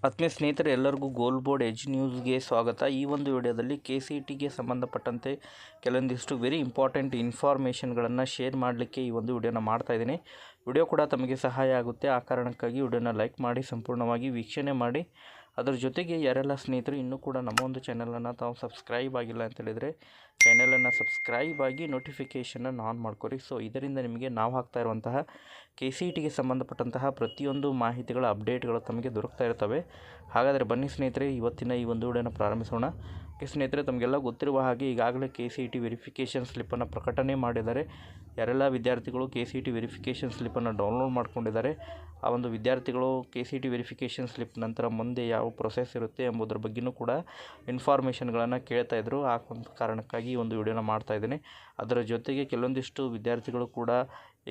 ಆತ್ಮೀಯ ಸ್ನೇಹಿತರೆ, ಎಲ್ಲರಿಗೂ ಗೋಲ್ ಬೋರ್ಡ್ ಎಜ್ ನ್ಯೂಸ್ಗೆ ಸ್ವಾಗತ. ಈ ಒಂದು ವಿಡಿಯೋದಲ್ಲಿ KCETಗೆ ಸಂಬಂಧಪಟ್ಟಂತೆ ಕೆಲವೊಂದಿಷ್ಟು ವೆರಿ ಇಂಪಾರ್ಟೆಂಟ್ ಇನ್ಫಾರ್ಮೇಷನ್ಗಳನ್ನು ಶೇರ್ ಮಾಡಲಿಕ್ಕೆ ಈ ಒಂದು ವಿಡಿಯೋನ ಮಾಡ್ತಾಯಿದ್ದೀನಿ. ವಿಡಿಯೋ ಕೂಡ ತಮಗೆ ಸಹಾಯ ಆಗುತ್ತೆ. ಆ ಕಾರಣಕ್ಕಾಗಿ ವಿಡಿಯೋನ ಲೈಕ್ ಮಾಡಿ ಸಂಪೂರ್ಣವಾಗಿ ವೀಕ್ಷಣೆ ಮಾಡಿ. ಅದರ ಜೊತೆಗೆ ಯಾರೆಲ್ಲ ಸ್ನೇಹಿತರು ಇನ್ನೂ ಕೂಡ ನಮ್ಮ ಒಂದು ಚಾನಲನ್ನು ತಾವು ಸಬ್ಸ್ಕ್ರೈಬ್ ಆಗಿಲ್ಲ ಅಂತೇಳಿದರೆ ಚಾನಲನ್ನು ಸಬ್ಸ್ಕ್ರೈಬ್ ಆಗಿ ನೋಟಿಫಿಕೇಷನನ್ನು ಆನ್ ಮಾಡ್ಕೊರಿ. ಸೊ ಇದರಿಂದ ನಿಮಗೆ ನಾವು ಹಾಕ್ತಾ ಇರುವಂತಹ KCETಗೆ ಸಂಬಂಧಪಟ್ಟಂತಹ ಪ್ರತಿಯೊಂದು ಮಾಹಿತಿಗಳ ಅಪ್ಡೇಟ್ಗಳು ತಮಗೆ ದೊರಕ್ತಾ ಇರ್ತವೆ. ಹಾಗಾದರೆ ಬನ್ನಿ ಸ್ನೇಹಿತರೆ, ಇವತ್ತಿನ ಈ ಒಂದು ವಿಡಿಯೋನ ಪ್ರಾರಂಭಿಸೋಣ. ಸ್ನೇಹಿತರೆ, ತಮಗೆಲ್ಲ ಗೊತ್ತಿರುವ ಹಾಗೆ ಈಗಾಗಲೇ KCET ವೆರಿಫಿಕೇಷನ್ ಸ್ಲಿಪ್ಪನ್ನು ಪ್ರಕಟಣೆ ಮಾಡಿದ್ದಾರೆ. ಯಾರೆಲ್ಲ ವಿದ್ಯಾರ್ಥಿಗಳು KCET ವೆರಿಫಿಕೇಷನ್ ಸ್ಲಿಪ್ಪನ್ನು ಡೌನ್ಲೋಡ್ ಮಾಡ್ಕೊಂಡಿದ್ದಾರೆ, ಆ ಒಂದು ವಿದ್ಯಾರ್ಥಿಗಳು KCET ವೆರಿಫಿಕೇಷನ್ ಸ್ಲಿಪ್ ನಂತರ ಮುಂದೆ ಯಾವ ಪ್ರೊಸೆಸ್ ಇರುತ್ತೆ ಎಂಬುದರ ಬಗ್ಗೆಯೂ ಕೂಡ ಇನ್ಫಾರ್ಮೇಷನ್ಗಳನ್ನು ಕೇಳ್ತಾಯಿದ್ರು. ಆ ಒಂದು ಕಾರಣಕ್ಕಾಗಿ ಈ ಒಂದು ವಿಡಿಯೋನ ಮಾಡ್ತಾಯಿದ್ದೀನಿ. ಅದರ ಜೊತೆಗೆ ಕೆಲವೊಂದಿಷ್ಟು ವಿದ್ಯಾರ್ಥಿಗಳು ಕೂಡ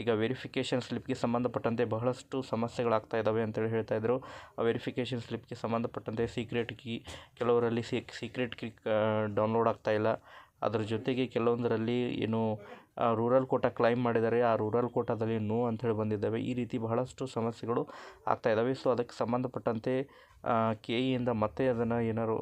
ಈಗ ವೆರಿಫಿಕೇಷನ್ ಸ್ಲಿಪ್ಗೆ ಸಂಬಂಧಪಟ್ಟಂತೆ ಬಹಳಷ್ಟು ಸಮಸ್ಯೆಗಳಾಗ್ತಾ ಇದ್ದಾವೆ ಅಂತೇಳಿ ಹೇಳ್ತಾಯಿದ್ರು. ಆ ವೆರಿಫಿಕೇಷನ್ ಸ್ಲಿಪ್ಗೆ ಸಂಬಂಧಪಟ್ಟಂತೆ ಸೀಕ್ರೆಟ್ ಕೀ, ಕೆಲವರಲ್ಲಿ ಸೀಕ್ರೆಟ್ ಕೀ ಡೌನ್ಲೋಡ್ ಆಗ್ತಾಯಿಲ್ಲ. ಅದರ ಜೊತೆಗೆ ಕೆಲವೊಂದರಲ್ಲಿ ಏನು ರೂರಲ್ ಕೋಟಾ ಕ್ಲೈಮ್ ಮಾಡಿದ್ದಾರೆ, ಆ ರೂರಲ್ ಕೋಟಾದಲ್ಲಿ ನೋ ಅಂಥೇಳಿ ಬಂದಿದ್ದಾವೆ. ಈ ರೀತಿ ಬಹಳಷ್ಟು ಸಮಸ್ಯೆಗಳು ಆಗ್ತಾಯಿದ್ದಾವೆ. ಸೊ ಅದಕ್ಕೆ ಸಂಬಂಧಪಟ್ಟಂತೆ KEಯಿಂದ ಮತ್ತೆ ಅದನ್ನು ಏನಾದ್ರು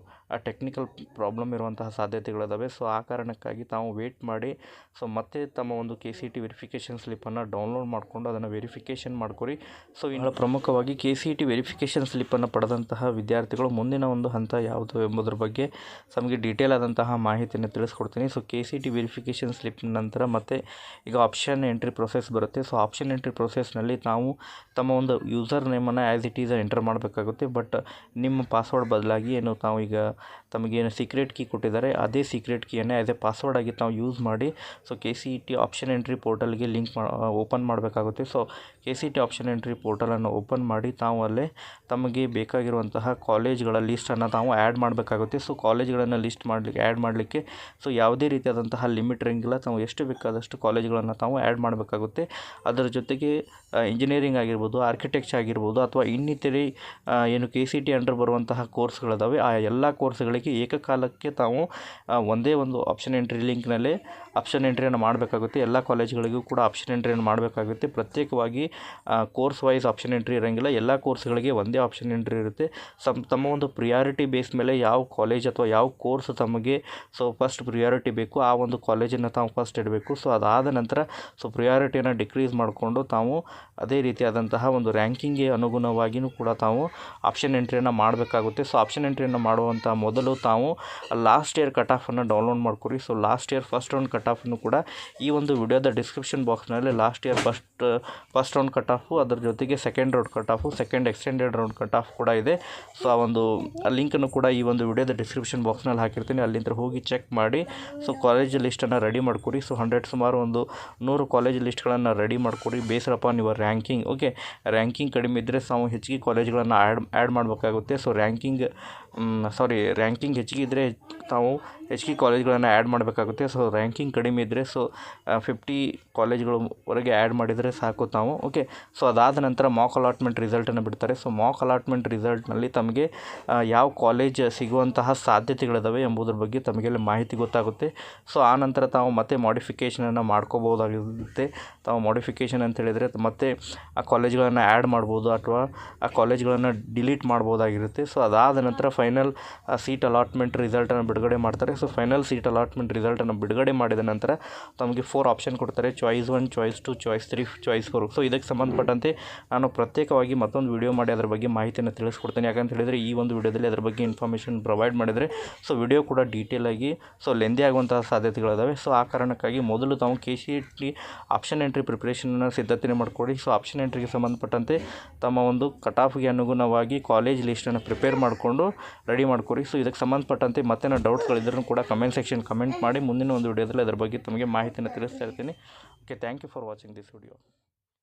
ಟೆಕ್ನಿಕಲ್ ಪ್ರಾಬ್ಲಮ್ ಇರುವಂತಹ ಸಾಧ್ಯತೆಗಳಿದ್ದಾವೆ. ಸೊ ಆ ಕಾರಣಕ್ಕಾಗಿ ತಾವು ವೇಟ್ ಮಾಡಿ ಸೊ ಮತ್ತೆ ತಮ್ಮ ಒಂದು KCET ವೆರಿಫಿಕೇಷನ್ ಸ್ಲಿಪ್ಪನ್ನು ಡೌನ್ಲೋಡ್ ಮಾಡಿಕೊಂಡು ಅದನ್ನು ವೆರಿಫಿಕೇಷನ್ ಮಾಡ್ಕೊರಿ. ಸೊ ಇನ್ನು ಪ್ರಮುಖವಾಗಿ KCET ವೆರಿಫಿಕೇಷನ್ ಸ್ಲಿಪ್ಪನ್ನು ಪಡೆದಂತಹ ವಿದ್ಯಾರ್ಥಿಗಳು ಮುಂದಿನ ಒಂದು ಹಂತ ಯಾವುದು ಎಂಬುದರ ಬಗ್ಗೆ ತಮಗೆ ಡೀಟೇಲ್ ಆದಂತಹ ಮಾಹಿತಿಯನ್ನು ತಿಳಿಸ್ಕೊಡ್ತೀನಿ. ಸೊ KCET ವೆರಿಫಿಕೇಷನ್ ಸ್ಲಿಪ್ ನಂತರ ಮತ್ತೆ ಈಗ ಆಪ್ಷನ್ ಎಂಟ್ರಿ ಪ್ರೊಸೆಸ್ ಬರುತ್ತೆ. ಸೊ ಆಪ್ಷನ್ ಎಂಟ್ರಿ ಪ್ರೊಸೆಸ್ನಲ್ಲಿ ತಾವು ತಮ್ಮ ಒಂದು ಯೂಸರ್ ನೇಮನ್ನು ಆ್ಯಸ್ ಇಟ್ ಈಸ್ ಎಂಟರ್ ಮಾಡಬೇಕಾಗುತ್ತೆ. ಬಟ್ ನಿಮ್ಮ ಪಾಸ್ವರ್ಡ್ ಬದಲಾಗಿ ಏನು ತಾವು ಈಗ ತಮಗೇನು ಸೀಕ್ರೆಟ್ ಕೀ ಕೊಟ್ಟಿದ್ದಾರೆ ಅದೇ ಸೀಕ್ರೆಟ್ ಕೀಯನ್ನೇ ಆ್ಯಸ್ ಎ ಪಾಸ್ವರ್ಡ್ ಆಗಿ ತಾವು ಯೂಸ್ ಮಾಡಿ ಸೊ KCET ಆಪ್ಷನ್ ಎಂಟ್ರಿ ಪೋರ್ಟಲ್ಗೆ ಲಿಂಕ್ ಓಪನ್ ಮಾಡಬೇಕಾಗುತ್ತೆ. ಸೊ KCET ಆಪ್ಷನ್ ಎಂಟ್ರಿ ಪೋರ್ಟಲನ್ನು ಓಪನ್ ಮಾಡಿ ತಾವು ಅಲ್ಲೇ ತಮಗೆ ಬೇಕಾಗಿರುವಂತಹ ಕಾಲೇಜ್ಗಳ ಲಿಸ್ಟನ್ನು ತಾವು ಆ್ಯಡ್ ಮಾಡಬೇಕಾಗುತ್ತೆ. ಸೊ ಕಾಲೇಜ್ಗಳನ್ನು ಆ್ಯಡ್ ಮಾಡಲಿಕ್ಕೆ ಸೊ ಯಾವುದೇ ರೀತಿಯಾದಂತಹ ಲಿಮಿಟ್ ಇರೋಂಗಿಲ್ಲ. ತಾವು ಎಷ್ಟು ಬೇಕಾದಷ್ಟು ಕಾಲೇಜ್ಗಳನ್ನು ತಾವು ಆ್ಯಡ್ ಮಾಡಬೇಕಾಗುತ್ತೆ. ಅದರ ಜೊತೆಗೆ ಇಂಜಿನಿಯರಿಂಗ್ ಆಗಿರ್ಬೋದು, ಆರ್ಕಿಟೆಕ್ಚರ್ ಆಗಿರ್ಬೋದು, ಅಥವಾ ಇನ್ನಿತರೆ ಏನು KCET ಅಂಡರ್ ಬರುವಂತಹ ಕೋರ್ಸ್ಗಳಿದಾವೆ, ಆ ಎಲ್ಲ ಕೋರ್ಸ್ಗಳಿಗೆ ಏಕಕಾಲಕ್ಕೆ ತಾವು ಒಂದೇ ಒಂದು ಆಪ್ಷನ್ ಎಂಟ್ರಿ ಲಿಂಕ್ನಲ್ಲೇ ಆಪ್ಷನ್ ಎಂಟ್ರಿಯನ್ನು ಮಾಡಬೇಕಾಗುತ್ತೆ. ಎಲ್ಲ ಕಾಲೇಜ್ಗಳಿಗೂ ಕೂಡ ಆಪ್ಷನ್ ಎಂಟ್ರಿಯನ್ನು ಮಾಡಬೇಕಾಗುತ್ತೆ. ಪ್ರತ್ಯೇಕವಾಗಿ ಕೋರ್ಸ್ ವೈಸ್ ಆಪ್ಷನ್ ಎಂಟ್ರಿ ಇರೋಂಗಿಲ್ಲ. ಎಲ್ಲ ಕೋರ್ಸ್ಗಳಿಗೆ ಒಂದೇ ಆಪ್ಷನ್ ಎಂಟ್ರಿ ಇರುತ್ತೆ. ತಮ್ಮ ಒಂದು ಪ್ರಿಯಾರಿಟಿ ಬೇಸ್ ಮೇಲೆ ಯಾವ ಕಾಲೇಜ್ ಅಥವಾ ಯಾವ ಕೋರ್ಸ್ ತಮಗೆ ಸೊ ಫಸ್ಟ್ ಪ್ರಿಯಾರಿಟಿ ಬೇಕು ಆ ಒಂದು ಕಾಲೇಜನ್ನು ತಾವು ಫಸ್ಟ್ ಇಡಬೇಕು. ಸೊ ಅದಾದ ನಂತರ ಸೊ ಪ್ರಿಯಾರಿಟಿಯನ್ನು ಡಿಕ್ರೀಸ್ ಮಾಡಿಕೊಂಡು ತಾವು ಅದೇ ರೀತಿಯಾದಂತಹ ಒಂದು ರ್ಯಾಂಕಿಂಗ್ಗೆ ಅನುಗುಣವಾಗಿಯೂ ಕೂಡ ತಾವು ಆಪ್ಷನ್ ಎಂಟ್ರಿಯನ್ನು ಮಾಡಬೇಕಾಗುತ್ತೆ. ಸೊ ಆಪ್ಷನ್ ಎಂಟ್ರಿಯನ್ನು ಮಾಡುವಂಥ ಮೊದಲು ತಾವು ಲಾಸ್ಟ್ ಇಯರ್ ಕಟ್ ಆಫನ್ನು ಡೌನ್ಲೋಡ್ ಮಾಡ್ಕೊರಿ. So last year first round cut ಆಫನ್ನು ಕೂಡ ಈ ಒಂದು ವಿಡಿಯೋದ ಡಿಸ್ಕ್ರಿಪ್ಷನ್ ಬಾಕ್ಸ್ನಲ್ಲಿ last year first round cut off, ಅದರ ಜೊತೆಗೆ second round cut off, second extended round cut off ಕೂಡ ಇದೆ. ಸೊ ಆ ಒಂದು ಲಿಂಕನ್ನು ಕೂಡ ಈ ಒಂದು ವಿಡಿಯೋದ ಡಿಸ್ಕ್ರಿಪ್ಷನ್ ಬಾಕ್ಸ್ನಲ್ಲಿ ಹಾಕಿರ್ತೀನಿ. ಅಲ್ಲಿಂದ ಹೋಗಿ ಚೆಕ್ ಮಾಡಿ ಸೊ ಕಾಲೇಜ್ ಲಿಸ್ಟನ್ನು ರೆಡಿ ಮಾಡ್ಕೊರಿ. ಸೊ ಸುಮಾರು ಒಂದು 100 ಕಾಲೇಜ್ ಲಿಸ್ಟ್ಗಳನ್ನು ರೆಡಿ ಮಾಡ್ಕೊರಿ based upon your ranking. Okay, ranking ಕಡಿಮೆ ಇದ್ದರೆ ನಾವು ಹೆಚ್ಚಿಗೆ ಕಾಲೇಜ್ಗಳನ್ನು ಆ್ಯಡ್ ಮಾಡಬೇಕಾಗುತ್ತೆ. ಸೊ ರ್ಯಾಂಕಿಂಗ್ ಹೆಚ್ಚಿಗೆ ಇದ್ದರೆ ತಾವು ಹೆಚ್ಚಿಗೆ ಕಾಲೇಜ್ಗಳನ್ನು ಆ್ಯಡ್ ಮಾಡಬೇಕಾಗುತ್ತೆ. ಸೊ ರ್ಯಾಂಕಿಂಗ್ ಕಡಿಮೆ ಇದ್ದರೆ ಸೊ 50 ಕಾಲೇಜ್ಗಳವರೆಗೆ ಆ್ಯಡ್ ಮಾಡಿದರೆ ಸಾಕು ತಾವು. ಓಕೆ, ಸೊ ಅದಾದ ನಂತರ ಮಾಕ್ ಅಲಾಟ್ಮೆಂಟ್ ರಿಸಲ್ಟನ್ನು ಬಿಡ್ತಾರೆ. ಸೊ ಮಾಕ್ ಅಲಾಟ್ಮೆಂಟ್ ರಿಸಲ್ಟ್ನಲ್ಲಿ ತಮಗೆ ಯಾವ ಕಾಲೇಜ್ ಸಿಗುವಂತಹ ಸಾಧ್ಯತೆಗಳಿದಾವೆ ಎಂಬುದ್ರ ಬಗ್ಗೆ ತಮಗೆಲ್ಲ ಮಾಹಿತಿ ಗೊತ್ತಾಗುತ್ತೆ. ಸೊ ಆ ನಂತರ ತಾವು ಮತ್ತೆ ಮಾಡಿಫಿಕೇಷನನ್ನು ಮಾಡ್ಕೋಬೋದಾಗಿರುತ್ತೆ. ತಾವು ಮಾಡಿಫಿಕೇಷನ್ ಅಂತ ಹೇಳಿದರೆ ಮತ್ತೆ ಆ ಕಾಲೇಜ್ಗಳನ್ನು ಆ್ಯಡ್ ಮಾಡ್ಬೋದು ಅಥವಾ ಆ ಕಾಲೇಜ್ಗಳನ್ನು ಡಿಲೀಟ್ ಮಾಡ್ಬೋದಾಗಿರುತ್ತೆ. ಸೊ ಅದಾದ ನಂತರ ಫೈನಲ್ ಸೀಟ್ ಅಲಾಟ್ಮೆಂಟ್ ರಿಸಲ್ಟನ್ನು ಬಿಡುಗಡೆ ಮಾಡ್ತಾರೆ. ಸೊ ಫೈನಲ್ ಸೀಟ್ ಅಲಾಟ್ಮೆಂಟ್ ರಿಸಲ್ಟನ್ನು ಬಿಡುಗಡೆ ಮಾಡಿದ ನಂತರ ತಮಗೆ 4 ಆಪ್ಷನ್ ಕೊಡ್ತಾರೆ: choice 1, choice 2, choice 3, choice 4. So ಇದಕ್ಕೆ ಸಂಬಂಧಪಟ್ಟಂತೆ ನಾನು ಪ್ರತ್ಯೇಕವಾಗಿ ಮತ್ತೊಂದು ವಿಡಿಯೋ ಮಾಡಿ ಅದರ ಬಗ್ಗೆ ಮಾಹಿತಿಯನ್ನು ತಿಳಿಸ್ಕೊಡ್ತೀನಿ. ಯಾಕಂತ ಹೇಳಿದರೆ ಈ ಒಂದು ವಿಡಿಯೋದಲ್ಲಿ ಅದರ ಬಗ್ಗೆ ಇನ್ಫಾರ್ಮೇಷನ್ ಪ್ರೊವೈಡ್ ಮಾಡಿದರೆ ಸೊ ವಿಡಿಯೋ ಕೂಡ ಡೀಟೇಲಾಗಿ ಸೊ ಲೆಂದಿ ಆಗುವಂತಹ ಸಾಧ್ಯತೆಗಳಿದ್ದಾವೆ. ಸೊ ಆ ಕಾರಣಕ್ಕಾಗಿ ಮೊದಲು ತಾವು KCET ಆಪ್ಷನ್ ಎಂಟ್ರಿ ಪ್ರಿಪ್ರೇಷನ್ನ ಸಿದ್ಧತೆ ಮಾಡಿಕೊಡಿ. ಸೊ ಆಪ್ಷನ್ ಎಂಟ್ರಿಗೆ ಸಂಬಂಧಪಟ್ಟಂತೆ ತಮ್ಮ ಒಂದು ಕಟ್ ಆಫ್ಗೆ ಅನುಗುಣವಾಗಿ ಕಾಲೇಜ್ ಲಿಸ್ಟನ್ನು ಪ್ರಿಪೇರ್ ಮಾಡಿಕೊಂಡು ರೆಡಿ ಮಾಡ್ಕೊರಿ. ಸೊ ಇದಕ್ಕೆ ಸಂಬಂಧಪಟ್ಟಂತೆ ಮತ್ತೆ ಡೌಟ್ಸ್ಗಳಿದ್ರೂ ಕೂಡ ಕಮೆಂಟ್ ಸೆಕ್ಷನ್ ಕಮೆಂಟ್ ಮಾಡಿ. ಮುಂದಿನ ಒಂದು ವಿಡಿಯೋದಲ್ಲಿ ಅದರ ಬಗ್ಗೆ ತಮಗೆ ಮಾಹಿತಿಯನ್ನು ತಿಳಿಸ್ತಾ ಇರ್ತೀನಿ. Okay, thank you for watching this video.